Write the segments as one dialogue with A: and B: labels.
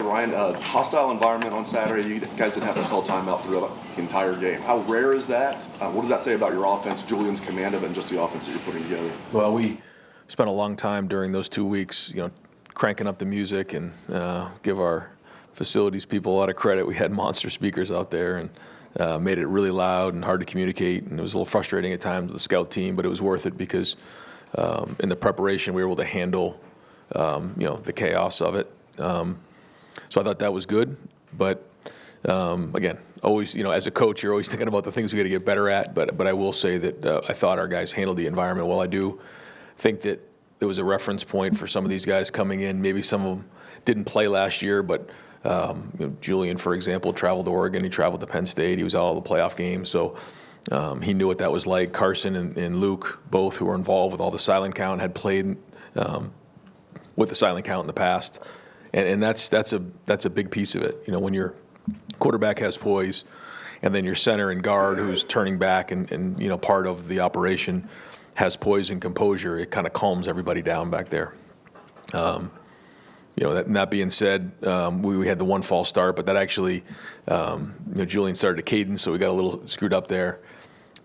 A: Ryan, hostile environment on Saturday. You guys didn't have to call timeout throughout the entire game. How rare is that? What does that say about your offense, Julian's command of it, and just the offense that you're putting together?
B: Well, we spent a long time during those 2 weeks, cranking up the music and give our facilities people a lot of credit. We had monster speakers out there and made it really loud and hard to communicate. And it was a little frustrating at times with the scout team, but it was worth it because in the preparation we were able to handle the chaos of it. So I thought that was good. But again, always, as a coach, you're always thinking about the things we got to get better at. But I will say that I thought our guys handled the environment well. I do think that there was a reference point for some of these guys coming in. Maybe some of them didn't play last year, but Julian, for example, traveled to Oregon. He traveled to Penn State. He was at all the playoff games, so he knew what that was like. Carson and Luke, both who were involved with all the silent count, had played with the silent count in the past, and that's a big piece of it. When your quarterback has poise, and then your center and guard who's turning back and part of the operation has poise and composure, it kind of calms everybody down back there. That being said, we had the one false start, but that actually, Julian started a cadence, so we got a little screwed up there.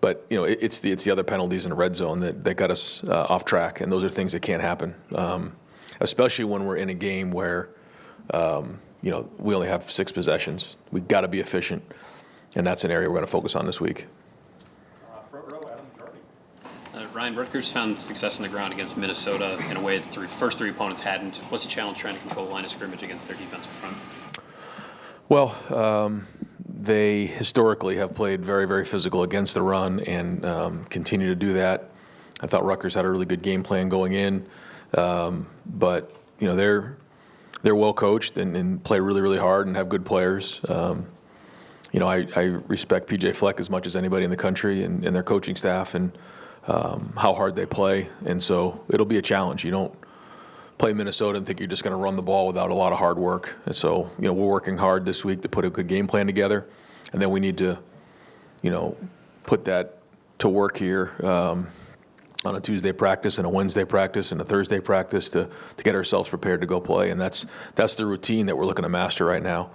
B: But it's the other penalties in the red zone that got us off track, and those are things that can't happen, especially when we're in a game where we only have 6 possessions. We got to be efficient, and that's an area we're going to focus on this week.
C: Ryan, Rutgers found success on the ground against Minnesota in a way that the first 3 opponents hadn't. What's the challenge trying to control the line of scrimmage against their defensive front?
B: Well, they historically have played very, very physical against the run and continue to do that. I thought Rutgers had a really good game plan going in, but they're well coached and play really, really hard and have good players. I respect PJ Fleck as much as anybody in the country and their coaching staff and how hard they play, and so it'll be a challenge. You don't play Minnesota and think you're just going to run the ball without a lot of hard work. And so, we're working hard this week to put a good game plan together, and then we need to, put that to work here on a Tuesday practice and a Wednesday practice and a Thursday practice to get ourselves prepared to go play. And that's the routine that we're looking to master right now.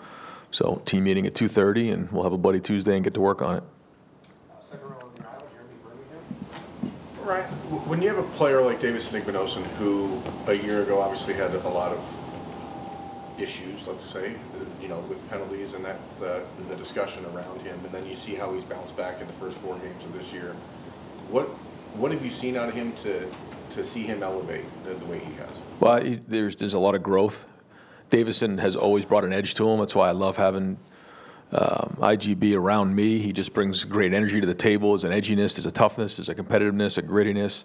B: So team meeting at 2:30, and we'll have a buddy Tuesday and get to work on it.
D: Right. When you have a player like Davison Igbinosun, who a year ago obviously had a lot of issues, let's say, with penalties and that the discussion around him, and then you see how he's bounced back in the first 4 games of this year, what have you seen out of him to see him elevate the way he has?
B: Well, there's a lot of growth. Davison has always brought an edge to him. That's why I love having IGB around me. He just brings great energy to the table. There's an edginess, there's a toughness, there's a competitiveness, a grittiness,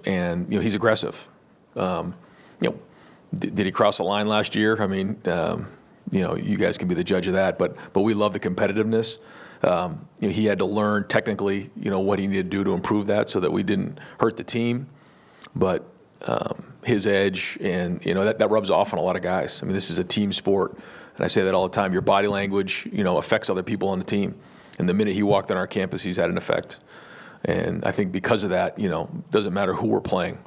B: and he's aggressive. Did he cross the line last year? I mean, you guys can be the judge of that. But we love the competitiveness. He had to learn technically, what he needed to do to improve that, so that we didn't hurt the team. But his edge, and that rubs off on a lot of guys. I mean, this is a team sport. And I say that all the time. Your body language, affects other people on the team. And the minute he walked on our campus, he's had an effect. And I think because of that, doesn't matter who we're playing,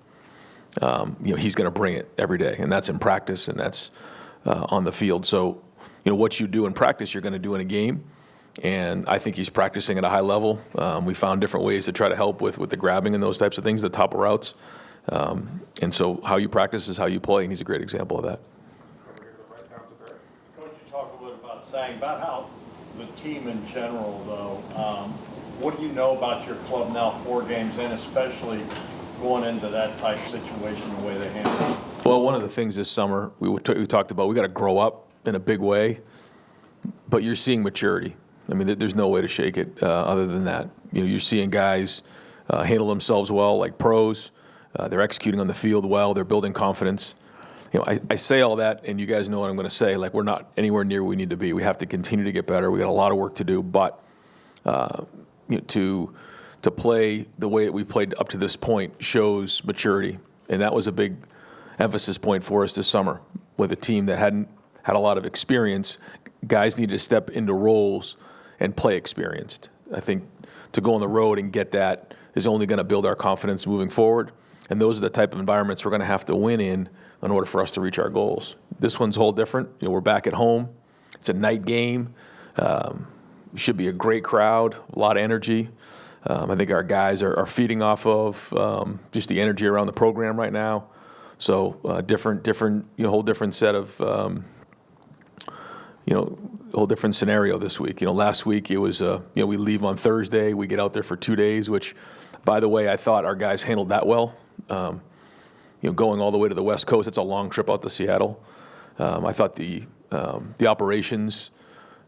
B: he's going to bring it every day. And that's in practice, and that's on the field. So, what you do in practice, you're going to do in a game. And I think he's practicing at a high level. We found different ways to try to help with the grabbing and those types of things, the top of routes. And so how you practice is how you play, and he's a great example of that.
E: Saying about how the team in general, though, what do you know about your club now 4 games in, especially going into that type of situation, the way they handle it?
B: Well, one of the things this summer we talked about, we got to grow up in a big way, but you're seeing maturity. I mean, there's no way to shake it other than that. You're seeing guys handle themselves well like pros. They're executing on the field well. They're building confidence. I say all that, and you guys know what I'm going to say. Like, we're not anywhere near where we need to be. We have to continue to get better. We got a lot of work to do, but to play the way that we've played up to this point shows maturity, and that was a big emphasis point for us this summer. With a team that hadn't had a lot of experience, guys needed to step into roles and play experienced. I think to go on the road and get that is only going to build our confidence moving forward, and those are the type of environments we're going to have to win in in order for us to reach our goals. This one's a whole different. We're back at home. It's a night game. Should be a great crowd, a lot of energy. I think our guys are feeding off of just the energy around the program right now. So different, whole different set of, whole different scenario this week. Last week it was, we leave on Thursday, we get out there for 2 days, which, by the way, I thought our guys handled that well. Going all the way to the West Coast, it's a long trip out to Seattle. I thought the operations,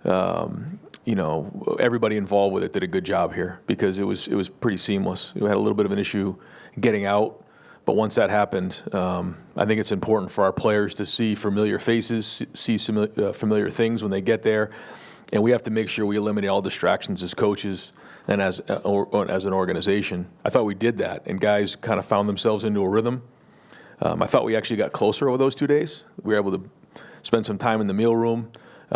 B: everybody involved with it did a good job here because it was pretty seamless. We had a little bit of an issue getting out, but once that happened, I think it's important for our players to see familiar faces, see some familiar things when they get there, and we have to make sure we eliminate all distractions as coaches and as an organization. I thought we did that, and guys kind of found themselves into a rhythm. I thought we actually got closer over those 2 days. We were able to spend some time in the meal room.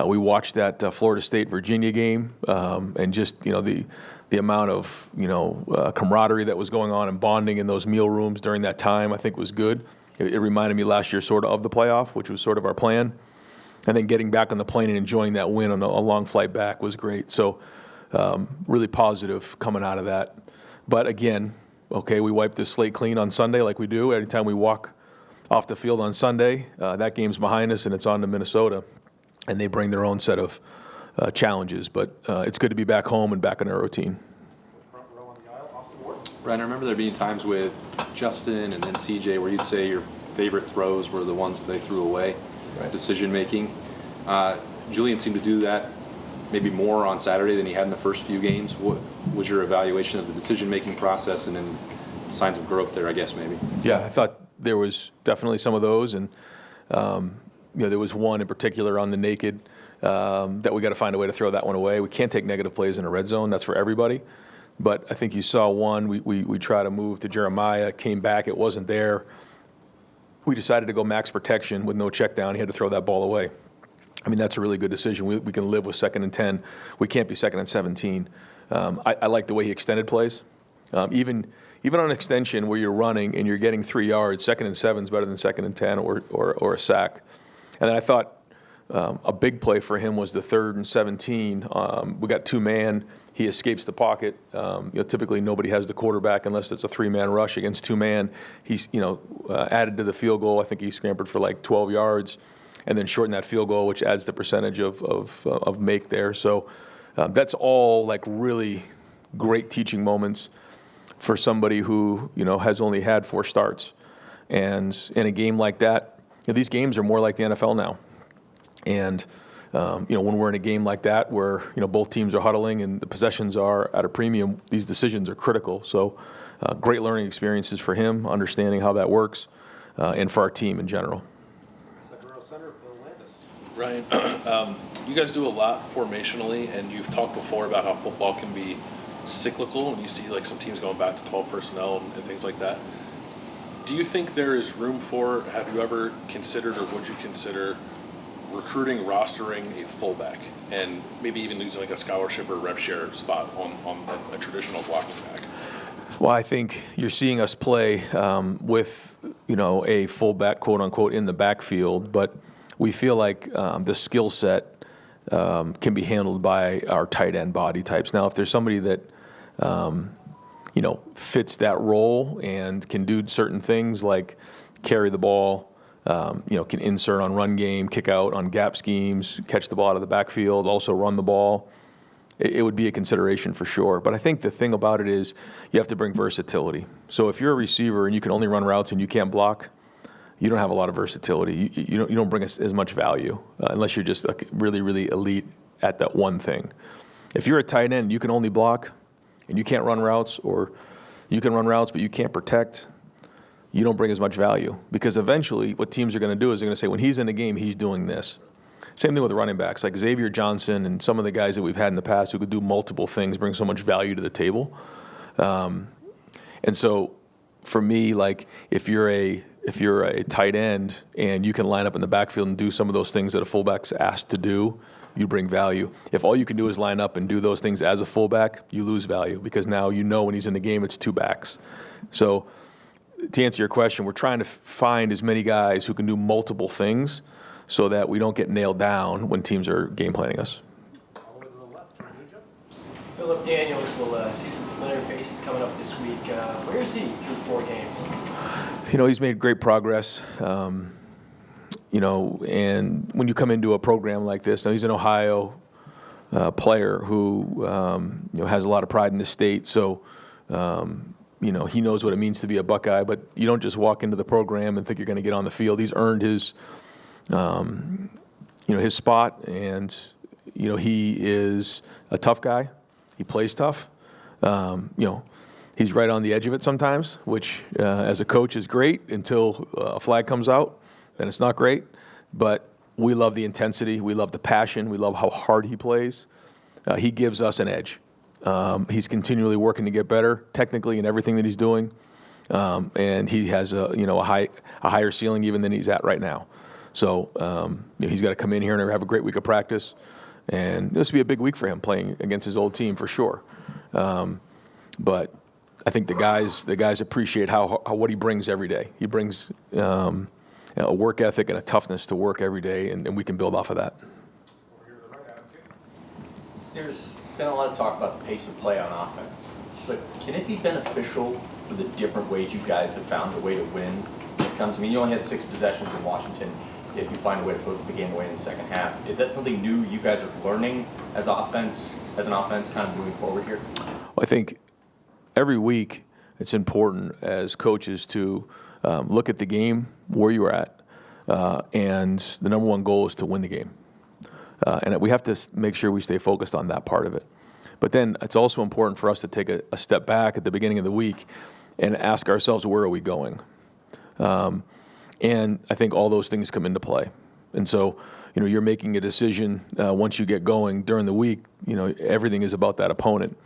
B: We watched that Florida State-Virginia game, and just the amount of camaraderie that was going on and bonding in those meal rooms during that time, I think was good. It reminded me last year sort of the playoff, which was sort of our plan. And then getting back on the plane and enjoying that win on a long flight back was great. So really positive coming out of that. But again, okay, we wiped the slate clean on Sunday like we do. Anytime we walk off the field on Sunday, that game's behind us and it's on to Minnesota. And they bring their own set of challenges. But it's good to be back home and back in our routine.
F: Ryan, I remember there being times with Justin and then CJ where you'd say your favorite throws were the ones that they threw away, right. Decision making. Julian seemed to do that maybe more on Saturday than he had in the first few games. What was your evaluation of the decision making process and then signs of growth there, I guess, maybe?
B: Yeah, I thought there was definitely some of those. And there was one in particular on the naked that we got to find a way to throw that one away. We can't take negative plays in a red zone. That's for everybody. But I think you saw one. We tried to move to Jeremiah, came back. It wasn't there. We decided to go max protection with no check down. He had to throw that ball away. I mean, that's a really good decision. We can live with 2nd and 10. We can't be 2nd and 17. I like the way he extended plays. Even on extension where you're running and you're getting 3 yards, 2nd and 7 is better than 2nd and 10 or a sack. And then I thought a big play for him was the 3rd and 17. We got 2-man. He escapes the pocket. Typically nobody has the quarterback unless it's a 3-man rush against 2-man. He's added to the field goal. I think he scrambled for like 12 yards, and then shortened that field goal, which adds the percentage of make there. So that's all like really great teaching moments for somebody who has only had 4 starts, and in a game like that, these games are more like the NFL now, and. When we're in a game like that where, both teams are huddling and the possessions are at a premium, these decisions are critical. So great learning experiences for him, understanding how that works, and for our team in general.
G: Second row center, Bill Landis. Ryan, you guys do a lot formationally, and you've talked before about how football can be cyclical, and you see like some teams going back to 12 personnel and things like that. Do you think there is room for, have you ever considered or would you consider recruiting, rostering a fullback, and maybe even using like a scholarship or rev share spot on a traditional blocking back?
B: Well, I think you're seeing us play with, a fullback, quote unquote, in the backfield, but we feel like the skill set can be handled by our tight end body types. Now, if there's somebody that, fits that role and can do certain things like carry the ball, can insert on run game, kick out on gap schemes, catch the ball out of the backfield, also run the ball. It would be a consideration for sure. But I think the thing about it is you have to bring versatility. So if you're a receiver and you can only run routes and you can't block, you don't have a lot of versatility. You don't bring as much value unless you're just really, really elite at that one thing. If you're a tight end, you can only block and you can't run routes, or you can run routes but you can't protect, you don't bring as much value, because eventually what teams are going to do is they're going to say, when he's in the game, he's doing this. Same thing with the running backs, like Xavier Johnson and some of the guys that we've had in the past who could do multiple things, bring so much value to the table. And so for me, like if you're a tight end and you can line up in the backfield and do some of those things that a fullback's asked to do, you bring value. If all you can do is line up and do those things as a fullback, you lose value, because now when he's in the game, it's 2 backs. So to answer your question, we're trying to find as many guys who can do multiple things so that we don't get nailed down when teams are game planning us.
H: Philip Daniels will see some familiar faces coming up this week. Where is he through 4 games?
B: He's made great progress. And when you come into a program like this, now he's an Ohio player who has a lot of pride in the state. So, he knows what it means to be a Buckeye. But you don't just walk into the program and think you're going to get on the field. He's earned his spot, and he is a tough guy. He plays tough. He's right on the edge of it sometimes, which as a coach is great until a flag comes out. Then it's not great. But we love the intensity. We love the passion. We love how hard he plays. He gives us an edge. He's continually working to get better technically in everything that he's doing. And he has a higher ceiling even than he's at right now. So he's got to come in here and have a great week of practice. And this will be a big week for him playing against his old team for sure. But I think the guys appreciate what he brings every day. He brings a work ethic and a toughness to work every day, and we can build off of that.
I: There's been a lot of talk about the pace of play on offense, but can it be beneficial for the different ways you guys have found a way to win when it comes? I mean, you only had 6 possessions in Washington. If you find a way to put the game away in the second half, is that something new you guys are learning as an offense, kind of moving forward here?
B: Well, I think every week it's important as coaches to look at the game where you're at, and the number one goal is to win the game. And we have to make sure we stay focused on that part of it. But then it's also important for us to take a step back at the beginning of the week and ask ourselves, where are we going? And I think all those things come into play. And so, you're making a decision once you get going during the week. Everything is about that opponent.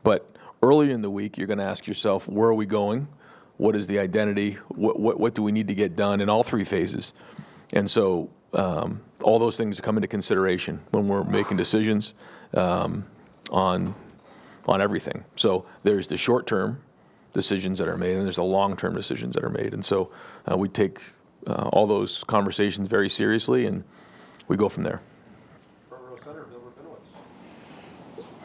B: But early in the week, you're going to ask yourself, where are we going? What is the identity? What do we need to get done in all 3 phases? And so all those things come into consideration when we're making decisions on everything. So there's the short-term decisions that are made, and there's the long-term decisions that are made. And so we take all those conversations very seriously, and we go from there.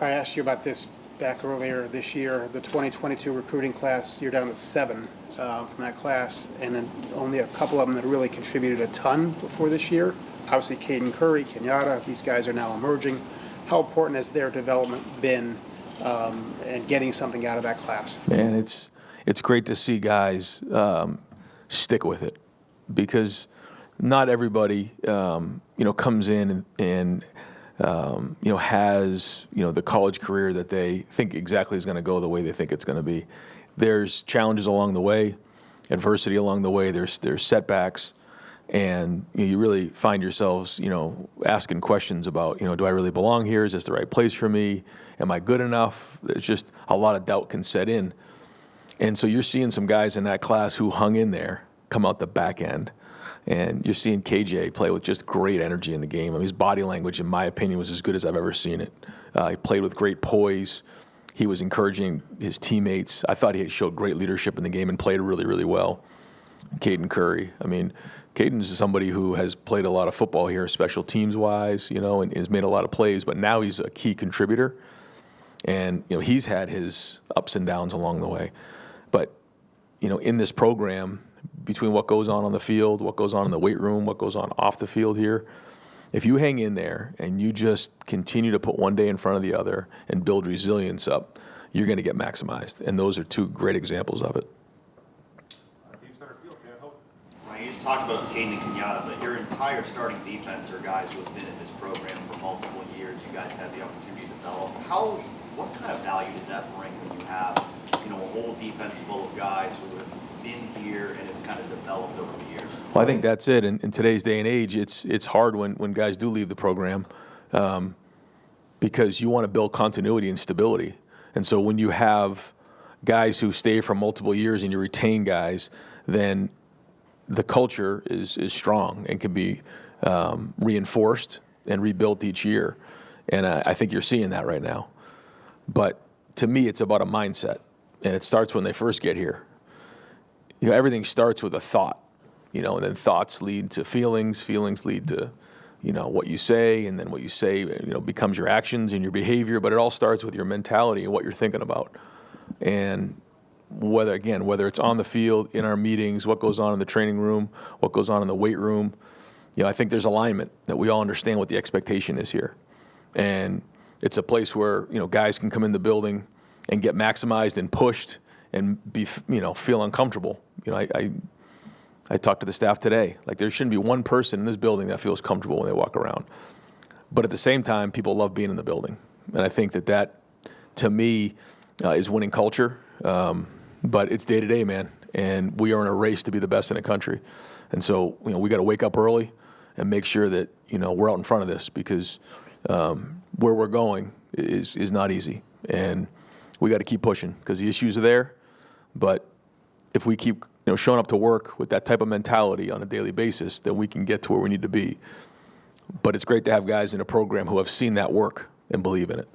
J: I asked you about this back earlier this year. The 2022 recruiting class, you're down to 7 from that class, and then only a couple of them that really contributed a ton before this year. Obviously, Caden Curry, Kenyatta, these guys are now emerging. How important has their development been and getting something out of that class?
B: Man, it's great to see guys stick with it, because not everybody comes in and has the college career that they think exactly is going to go the way they think it's going to be. There's challenges along the way, adversity along the way. There's setbacks, and you really find yourselves asking questions about do I really belong here? Is this the right place for me? Am I good enough? There's just a lot of doubt can set in, and so you're seeing some guys in that class who hung in there come out the back end. And you're seeing KJ play with just great energy in the game. I mean, his body language, in my opinion, was as good as I've ever seen it. He played with great poise. He was encouraging his teammates. I thought he showed great leadership in the game and played really, really well. Caden Curry. I mean, Caden's somebody who has played a lot of football here, special teams-wise, and has made a lot of plays. But now he's a key contributor. And, he's had his ups and downs along the way. But, in this program, between what goes on the field, what goes on in the weight room, what goes on off the field here, if you hang in there and you just continue to put one day in front of the other and build resilience up, you're going to get maximized. And those are 2 great examples of it.
K: Ryan, you just talked about Caden and Kenyatta, but your entire starting defense are guys who have been in this program for multiple years. You guys had the opportunity to develop. What kind of value does that bring when you have, a whole defense full of guys who have been here and have kind of developed over the years?
B: Well, I think that's it. In today's day and age, it's hard when guys do leave the program because you want to build continuity and stability. And so when you have guys who stay for multiple years and you retain guys, then the culture is strong and can be reinforced and rebuilt each year. And I think you're seeing that right now. But to me, it's about a mindset, and it starts when they first get here. everything starts with a thought, and then thoughts lead to feelings, feelings lead to, what you say, and then what you say, becomes your actions and your behavior, but it all starts with your mentality and what you're thinking about. And whether it's on the field, in our meetings, what goes on in the training room, what goes on in the weight room, I think there's alignment that we all understand what the expectation is here. And it's a place where, guys can come in the building and get maximized and pushed and be, feel uncomfortable. I talked to the staff today. Like, there shouldn't be one person in this building that feels comfortable when they walk around. But at the same time, people love being in the building. And I think that to me, is winning culture. But it's day to day, man. And we are in a race to be the best in the country. And so, we got to wake up early and make sure that, we're out in front of this, because where we're going is not easy. And we got to keep pushing, because the issues are there. But if we keep showing up to work with that type of mentality on a daily basis, then we can get to where we need to be. But it's great to have guys in a program who have seen that work and believe in it.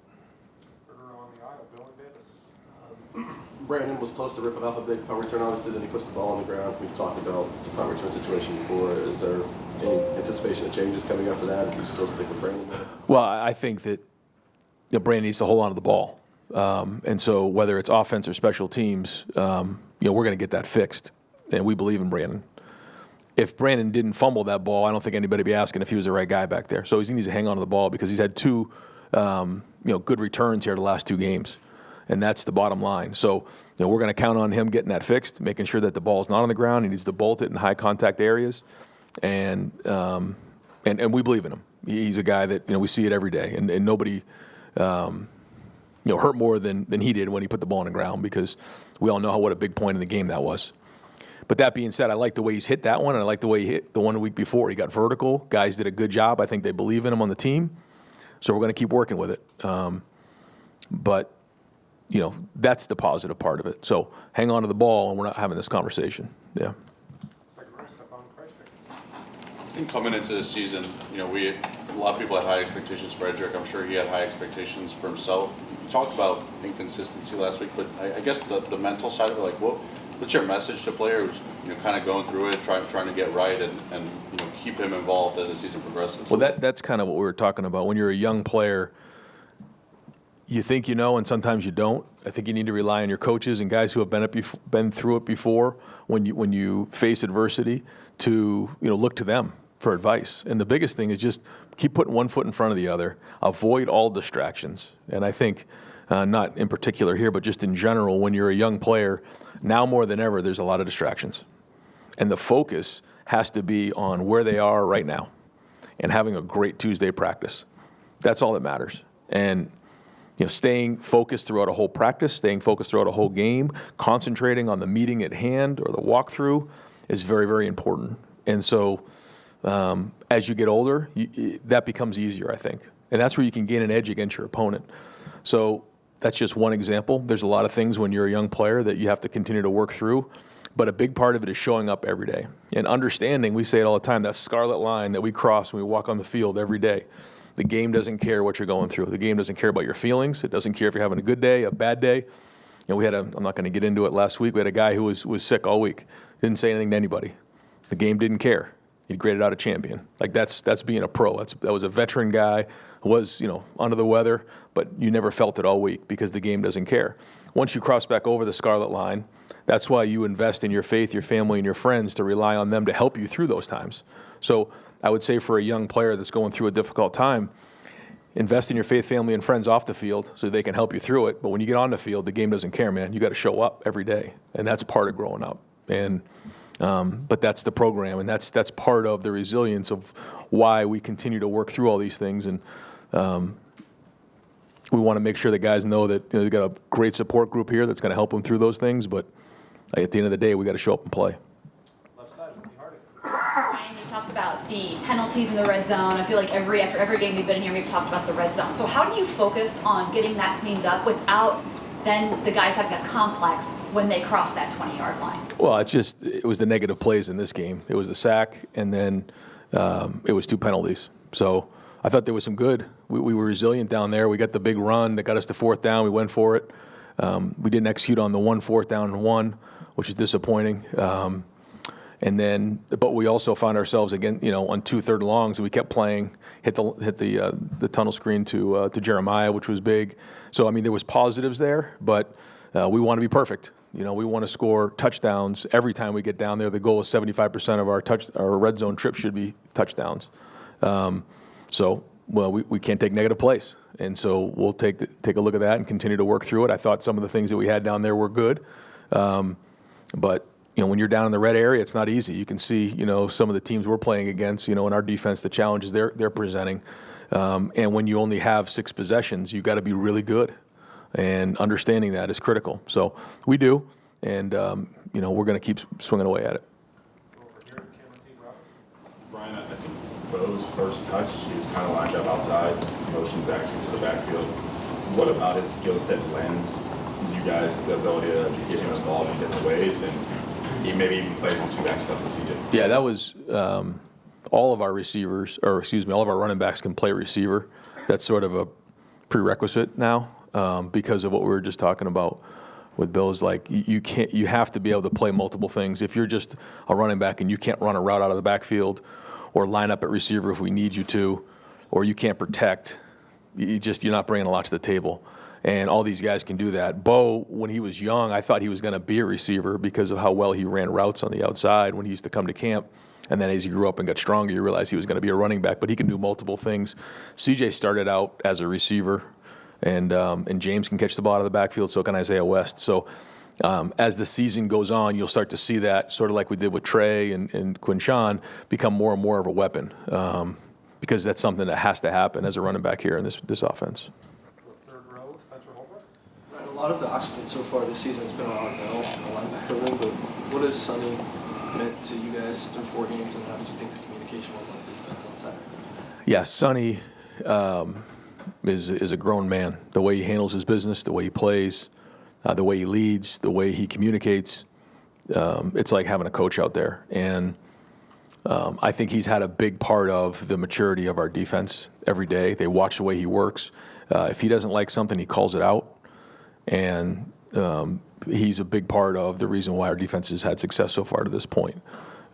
A: Brandon was close to ripping off a big punt return, obviously, then he puts the ball on the ground. We've talked about the punt return situation before. Is there any anticipation of changes coming after that? Do you still stick with Brandon?
B: Well, I think that Brandon needs to hold on to the ball. And so whether it's offense or special teams, we're going to get that fixed. And we believe in Brandon. If Brandon didn't fumble that ball, I don't think anybody would be asking if he was the right guy back there. So he needs to hang on to the ball, because he's had two good returns here the last 2 games. And that's the bottom line. So we're going to count on him getting that fixed, making sure that the ball's not on the ground. He needs to bolt it in high contact areas. And we believe in him. He's a guy that, we see it every day. And nobody hurt more than he did when he put the ball on the ground, because we all know what a big point in the game that was. But that being said, I like the way he's hit that one, and I like the way he hit the one the week before. He got vertical. Guys did a good job. I think they believe in him on the team. So we're going to keep working with it. But, that's the positive part of it. So hang on to the ball, and we're not having this conversation. Yeah.
L: I think coming into the season, a lot of people had high expectations for Edric. I'm sure he had high expectations for himself. You talked about inconsistency last week, but I guess the mental side of it, like, what's your message to players, kind of going through it, trying to get right and keep him involved as the season progresses?
B: Well, that's kind of what we were talking about. When you're a young player, you think and sometimes you don't. I think you need to rely on your coaches and guys who have been through it before when you face adversity to look to them for advice. And the biggest thing is just keep putting one foot in front of the other. Avoid all distractions. And I think, not in particular here, but just in general, when you're a young player, now more than ever, there's a lot of distractions. And the focus has to be on where they are right now and having a great Tuesday practice. That's all that matters. And staying focused throughout a whole practice, staying focused throughout a whole game, concentrating on the meeting at hand or the walkthrough is very, very important. And so as you get older, that becomes easier, I think. And that's where you can gain an edge against your opponent. So that's just one example. There's a lot of things when you're a young player that you have to continue to work through. But a big part of it is showing up every day. And understanding, we say it all the time, that scarlet line that we cross when we walk on the field every day. The game doesn't care what you're going through. The game doesn't care about your feelings. It doesn't care if you're having a good day, a bad day. We had I'm not going to get into it last week. We had a guy who was sick all week. Didn't say anything to anybody. The game didn't care. He graded out a champion. Like, that's being a pro. That was a veteran guy who was, under the weather, but you never felt it all week because the game doesn't care. Once you cross back over the scarlet line, that's why you invest in your faith, your family, and your friends to rely on them to help you through those times. So I would say for a young player that's going through a difficult time, invest in your faith, family, and friends off the field so they can help you through it. But when you get on the field, the game doesn't care, man. You got to show up every day, and that's part of growing up. And but that's the program, and that's part of the resilience of why we continue to work through all these things. And we want to make sure that guys know that they've got a great support group here that's going to help them through those things. But at the end of the day, we got to show up and play.
M: Ryan, you talked about the penalties in the red zone. I feel like after every game we've been in here, we've talked about the red zone. So how do you focus on getting that cleaned up without then the guys having a complex when they cross that 20-yard line?
B: Well, it was the negative plays in this game. It was the sack, and then it was 2 penalties. So I thought there was some good. We were resilient down there. We got the big run that got us to 4th down. We went for it. We didn't execute on the 1 4th down and 1, which is disappointing. But we also found ourselves again, on 2 3rd and longs, and we kept playing, hit the tunnel screen to Jeremiah, which was big. So I mean, there was positives there, but we want to be perfect. We want to score touchdowns every time we get down there. The goal is 75% of our red zone trips should be touchdowns. We can't take negative plays, and so we'll take a look at that and continue to work through it. I thought some of the things that we had down there were good, but when you're down in the red area, it's not easy. You can see, some of the teams we're playing against, in our defense, the challenges they're presenting. And when you only have 6 possessions, you've got to be really good. And understanding that is critical. So we do, and, we're going to keep swinging away at it.
N: Brian, I think Bo's first touch, he was kind of lined up outside, motioned back into the backfield. What about his skill set lends you guys the ability to get him involved in different ways? And he maybe even plays some 2-back stuff this season.
B: Yeah, that was all of our receivers, all of our running backs can play receiver. That's sort of a prerequisite now because of what we were just talking about with Bill. Is like you have to be able to play multiple things. If you're just a running back and you can't run a route out of the backfield or line up at receiver if we need you to, or you can't protect, you're not bringing a lot to the table. And all these guys can do that. Bo, when he was young, I thought he was going to be a receiver because of how well he ran routes on the outside when he used to come to camp. And then as he grew up and got stronger, you realize he was going to be a running back. But he can do multiple things. CJ started out as a receiver, and James can catch the ball out of the backfield, so can Isaiah West. So as the season goes on, you'll start to see that, sort of like we did with Trey and Quinshawn, become more and more of a weapon because that's something that has to happen as a running back here in this offense.
O: A lot of the oxygen so far this season has been around Bell in the linebacker room, but what has Sonny meant to you guys through 4 games, and how did you think the communication was on the defense on Saturday?
B: Yeah, Sonny is a grown man. The way he handles his business, the way he plays, the way he leads, the way he communicates, it's like having a coach out there. And I think he's had a big part of the maturity of our defense every day. They watch the way he works. If he doesn't like something, he calls it out. And he's a big part of the reason why our defense has had success so far to this point.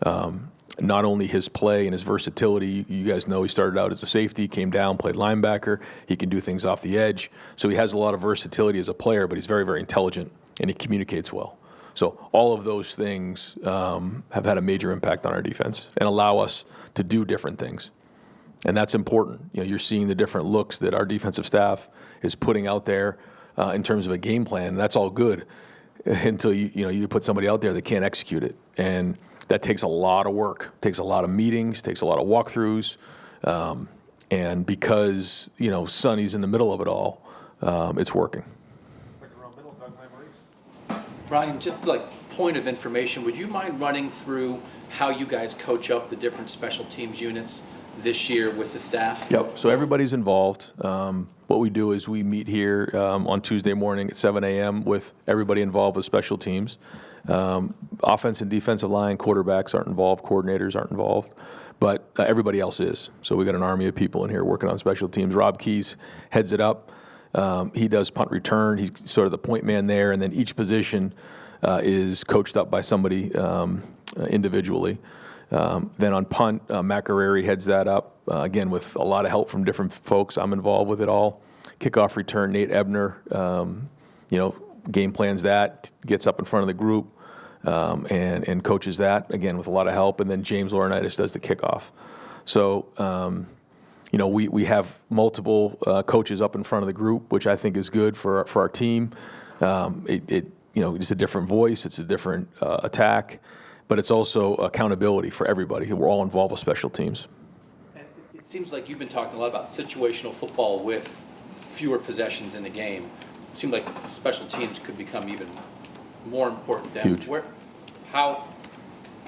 B: Not only his play and his versatility, you guys know he started out as a safety, came down, played linebacker. He can do things off the edge. So he has a lot of versatility as a player, but he's very, very intelligent, and he communicates well. So all of those things have had a major impact on our defense and allow us to do different things. And that's important. You're seeing the different looks that our defensive staff is putting out there in terms of a game plan. That's all good until you put somebody out there that can't execute it. And that takes a lot of work, takes a lot of meetings, takes a lot of walkthroughs. And because, Sonny's in the middle of it all, it's working.
P: Brian, just like point of information, would you mind running through how you guys coach up the different special teams units this year with the staff?
B: Yep, so everybody's involved. What we do is we meet here on Tuesday morning at 7 a.m. with everybody involved with special teams. Offense and defensive line, quarterbacks aren't involved, coordinators aren't involved, but everybody else is. So we got an army of people in here working on special teams. Rob Keys heads it up. He does punt return. He's sort of the point man there, and then each position is coached up by somebody individually. Then on punt, Matt Guerreri heads that up, again, with a lot of help from different folks. I'm involved with it all. Kickoff return, Nate Ebner, game plans that, gets up in front of the group and coaches that, again, with a lot of help. And then James Laurinaitis does the kickoff. So, we have multiple coaches up in front of the group, which I think is good for our team. It's a different voice. It's a different attack. But it's also accountability for everybody. We're all involved with special teams.
P: And it seems like you've been talking a lot about situational football with fewer possessions in the game. It seems like special teams could become even more important than
B: Huge.
P: How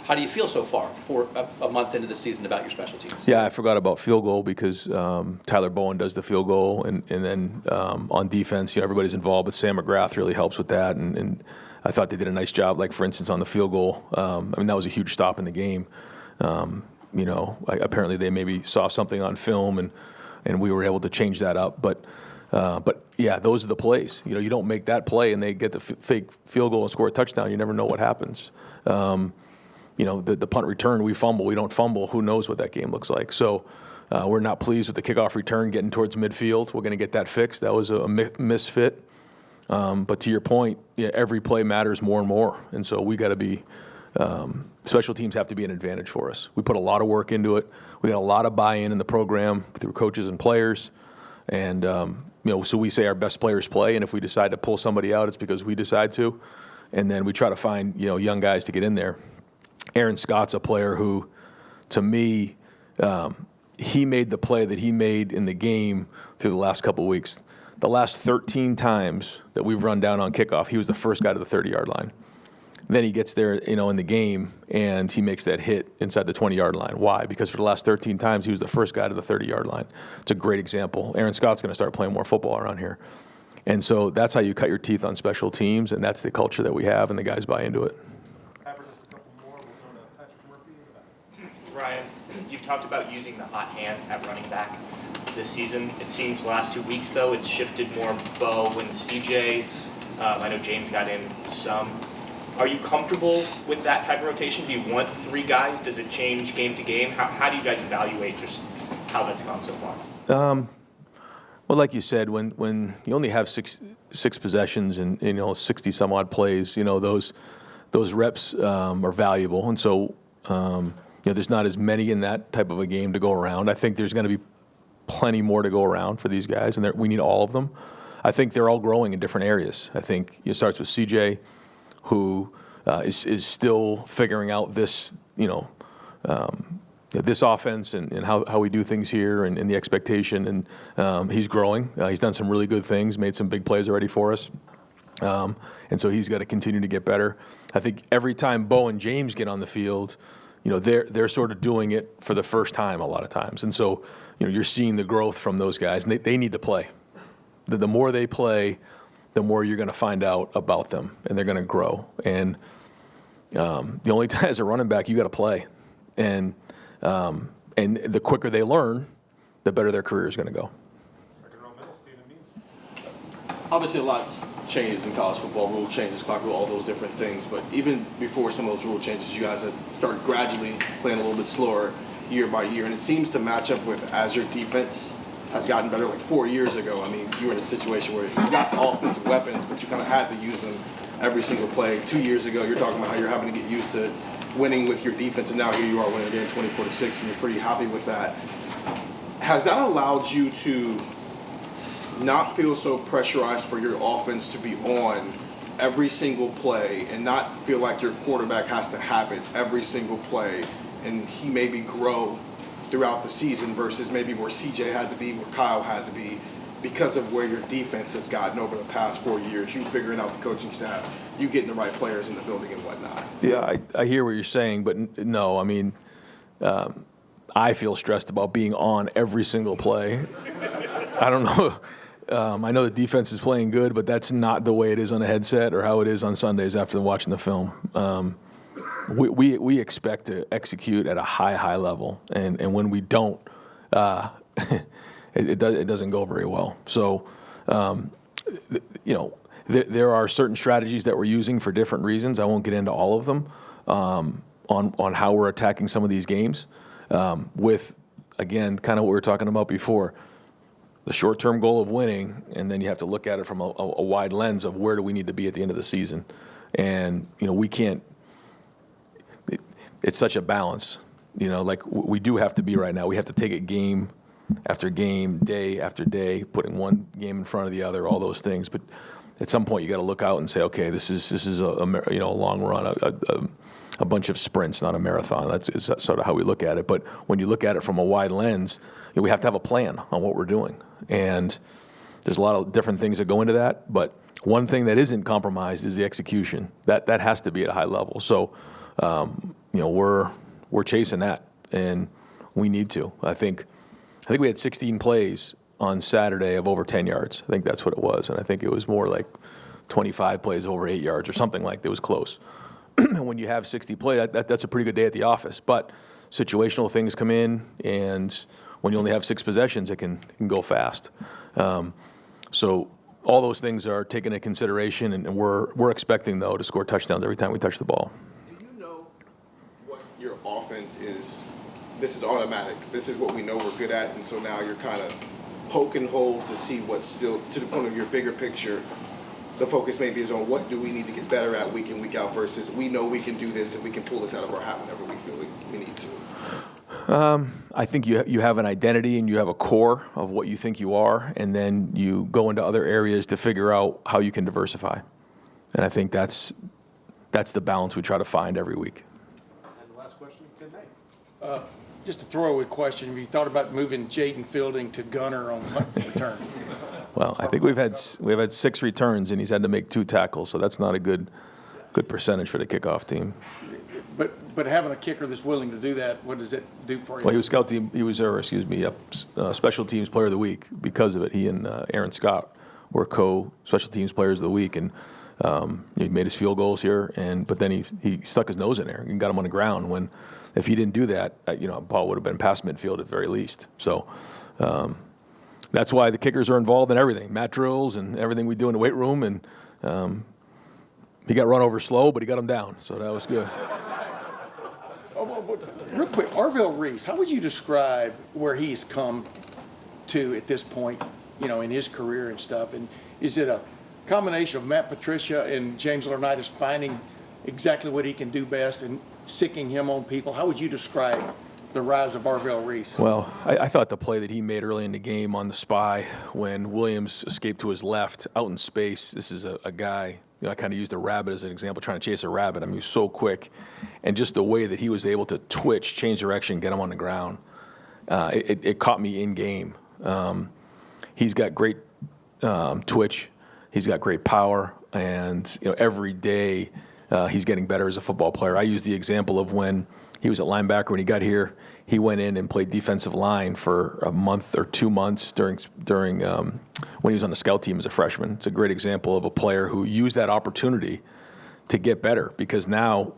P: do you feel so far for a month into the season about your special teams?
B: Yeah, I forgot about field goal because Tyler Bowen does the field goal, and then on defense, everybody's involved, but Sam McGrath really helps with that, and I thought they did a nice job, like, for instance, on the field goal. That was a huge stop in the game. Apparently they maybe saw something on film, and we were able to change that up. But But yeah, those are the plays. You don't make that play and they get the fake field goal and score a touchdown. You never know what happens. The punt return, we fumble, we don't fumble. Who knows what that game looks like? So we're not pleased with the kickoff return getting towards midfield. We're going to get that fixed. That was a misfit. But to your point, every play matters more and more. And so we got to be special teams have to be an advantage for us. We put a lot of work into it. We got a lot of buy-in in the program through coaches and players. And, so we say our best players play, and if we decide to pull somebody out, it's because we decide to. And then we try to find, young guys to get in there. Aaron Scott's a player who, to me, he made the play that he made in the game through the last couple of weeks. The last 13 times that we've run down on kickoff, he was the first guy to the 30-yard line. Then he gets there, in the game, and he makes that hit inside the 20-yard line. Why? Because for the last 13 times, he was the first guy to the 30-yard line. It's a great example. Aaron Scott's going to start playing more football around here. And so that's how you cut your teeth on special teams, and that's the culture that we have, and the guys buy into it.
Q: Ryan, you've talked about using the hot hand at running back this season. It seems last 2 weeks, though, it's shifted more Bo and CJ. I know James got in some. Are you comfortable with that type of rotation? Do you want 3 guys? Does it change game to game? How do you guys evaluate just how that's gone so far?
B: Well, like you said, when you only have six possessions and 60 some odd plays, those reps are valuable, and so there's not as many in that type of a game to go around. I think there's going to be plenty more to go around for these guys, and we need all of them. I think they're all growing in different areas. I think it starts with CJ, who is still figuring out this, this offense and how we do things here and the expectation. And he's growing. He's done some really good things, made some big plays already for us. And so he's got to continue to get better. I think every time Bo and James get on the field, they're sort of doing it for the first time a lot of times. And so, you're seeing the growth from those guys, and they need to play. The more they play, the more you're going to find out about them, and they're going to grow. And the only time as a running back, you got to play. And the quicker they learn, the better their career is going to go.
O: Obviously, a lot's changed in college football. Rule changes, clock rule, all those different things. But even before some of those rule changes, you guys have started gradually playing a little bit slower year by year. And it seems to match up with as your defense has gotten better. Like 4 years ago, you were in a situation where you got offensive weapons, but you kind of had to use them every single play. 2 years ago, you're talking about how you're having to get used to winning with your defense, and now here you are winning again 24-6, and you're pretty happy with that. Has that allowed you to not feel so pressurized for your offense to be on every single play and not feel like your quarterback has to have it every single play, and he maybe grow throughout the season versus maybe where CJ had to be, where Kyle had to be, because of where your defense has gotten over the past 4 years, you figuring out the coaching staff, you getting the right players in the building and whatnot?
B: Yeah, I hear what you're saying, but no, I feel stressed about being on every single play. I don't know. I know the defense is playing good, but that's not the way it is on a headset or how it is on Sundays after watching the film. We expect to execute at a high level, and when we don't, it doesn't go very well. So, there are certain strategies that we're using for different reasons. I won't get into all of them on how we're attacking some of these games. With, again, kind of what we were talking about before, the short-term goal of winning, and then you have to look at it from a wide lens of where do we need to be at the end of the season. And, we can't. It's such a balance, like we do have to be right now. We have to take it game after game, day after day, putting one game in front of the other, all those things. But at some point, you got to look out and say, okay, this is a long run, a bunch of sprints, not a marathon. That's sort of how we look at it. But when you look at it from a wide lens, we have to have a plan on what we're doing. And there's a lot of different things that go into that. But one thing that isn't compromised is the execution. That has to be at a high level. So, we're chasing that, and we need to. I think we had 16 plays on Saturday of over 10 yards. I think that's what it was, and I think it was more like 25 plays over 8 yards or something like that. It was close. When you have 60 plays, that's a pretty good day at the office. But situational things come in, and when you only have 6 possessions, it can go fast. So all those things are taken into consideration, and we're expecting, though, to score touchdowns every time we touch the ball.
O: Do you know what your offense is? This is automatic. This is what we know we're good at, and so now you're kind of poking holes to see what's still, to the point of your bigger picture. The focus maybe is on what do we need to get better at week in, week out versus we know we can do this and we can pull this out of our hat whenever we feel we need to.
B: I think you have an identity and you have a core of what you think you are, and then you go into other areas to figure out how you can diversify. And I think that's the balance we try to find every week.
R: And the last question, Tim May.
S: Just a throwaway question. Have you thought about moving Jaden Fielding to gunner on punt return?
B: Well, I think we've had 6 returns, and he's had to make 2 tackles, so that's not a good percentage for the kickoff team.
S: But having a kicker that's willing to do that, what does it do for you?
B: Well, he was special teams player of the week because of it. He and Aaron Scott were co-special teams players of the week, and he made his field goals here, but then he stuck his nose in there and got him on the ground. When if he didn't do that, ball would have been past midfield at the very least. So that's why the kickers are involved in everything, mat drills and everything we do in the weight room. And he got run over slow, but he got him down, so that was good.
S: Real quick, Arvell Reese, how would you describe where he's come to at this point, in his career and stuff? And is it a combination of Matt Patricia and James Laurinaitis finding exactly what he can do best and sicking him on people? How would you describe the rise of Arvell Reese?
B: Well, I thought the play that he made early in the game on the spy when Williams escaped to his left out in space, this is a guy, I kind of used a rabbit as an example, trying to chase a rabbit. I mean, he was so quick. And just the way that he was able to twitch, change direction, get him on the ground, it caught me in game. He's got great twitch. He's got great power. And, every day he's getting better as a football player. I use the example of when he was at linebacker when he got here. He went in and played defensive line for a month or 2 months during when he was on the scout team as a freshman. It's a great example of a player who used that opportunity to get better, because now,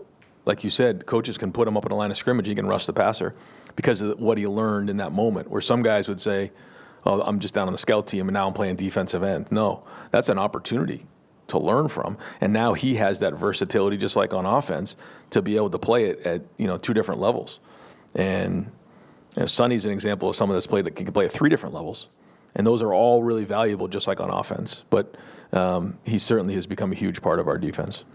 B: like you said, coaches can put him up in the line of scrimmage, he can rush the passer because of what he learned in that moment, where some guys would say, oh, I'm just down on the scout team and now I'm playing defensive end. No, that's an opportunity to learn from. And now he has that versatility, just like on offense, to be able to play it at 2 different levels. And Sonny's an example of someone that's played that can play at 3 different levels. And those are all really valuable, just like on offense. But he certainly has become a huge part of our defense.